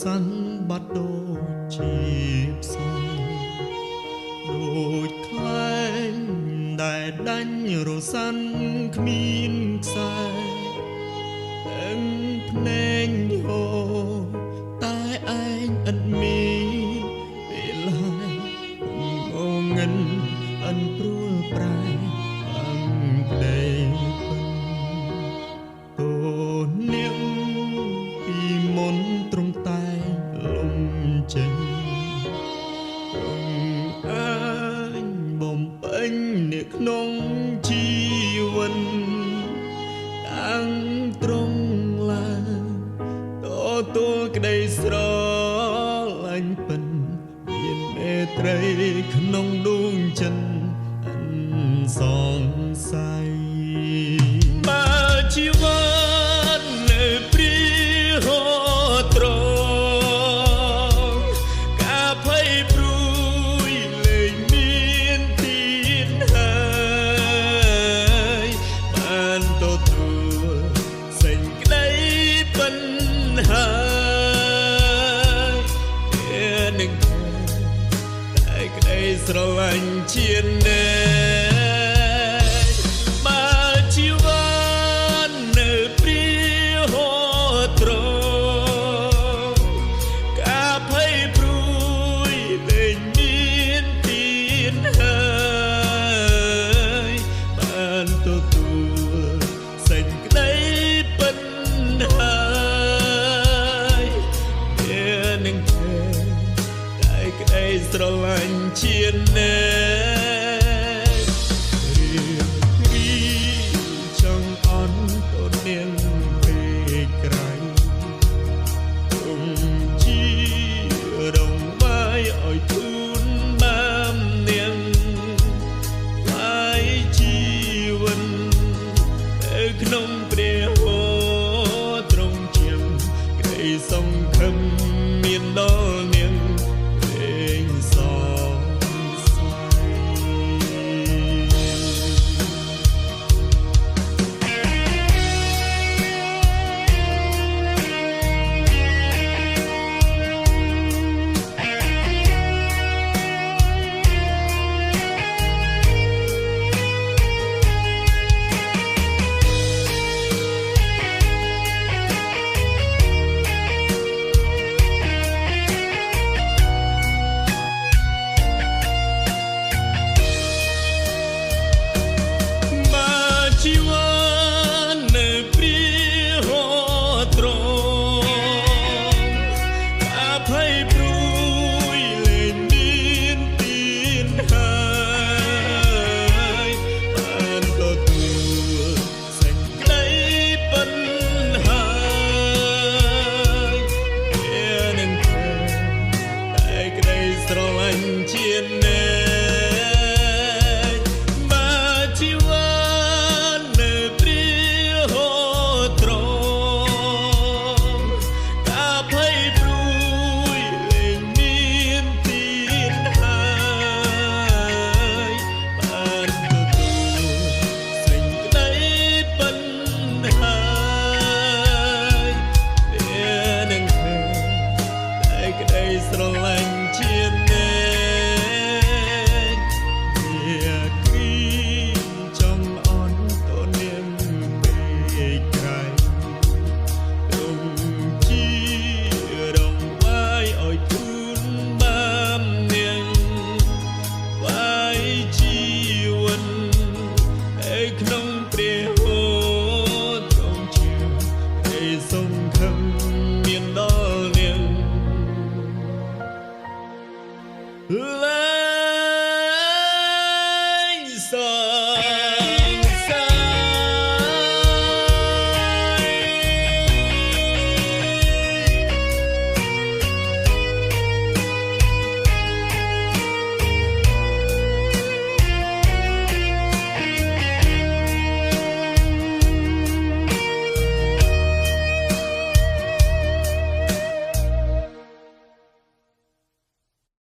សាន់បាត់ដូចជាផ្សោយដូចខ្លែងដែលដាញ់រសាន់គ្មានខ្សែទាំងភ្នែកហូរតែឯងឥតមានពេលហើយងងឹនអិនព្រួលប្រែអង្គក្ដីតូននាងពីមុនទ្រង់តែលំចេញទ្រង់អើយបំពេញអ្នកក្នុងជីវិតតាំងទ្រង់ឡើងទទួលក្ដីស្រឡាញ់ពិនមានមេត្រីក្នុងដួងចិត្តអិនសងស័យបើជីវិតនៅព្រាហត់ត្រង់ការភ័យព្រួយលែងមានទៀតហើយបានទទួលសេចក្ដីបញ្ហានឹងតែក្ដីស្រឡាញ់ជាណែបើជីវិតនៅព្រាហត់ត្រង់ការភ័យព្រួយលែងមានទៀតហើយបានទទួលសេចក្ដីបញ្ហានឹងតែក្ដីស្រឡាញ់ជាណែរីចង់អន់កូននាងពេកក្រៃទុំជារងបាយឲ្យទូនបាននាងថ្លៃជីវិតនៅក្នុងព្រះហស្ថទ្រង់ជាក្ដីសង្ឃឹម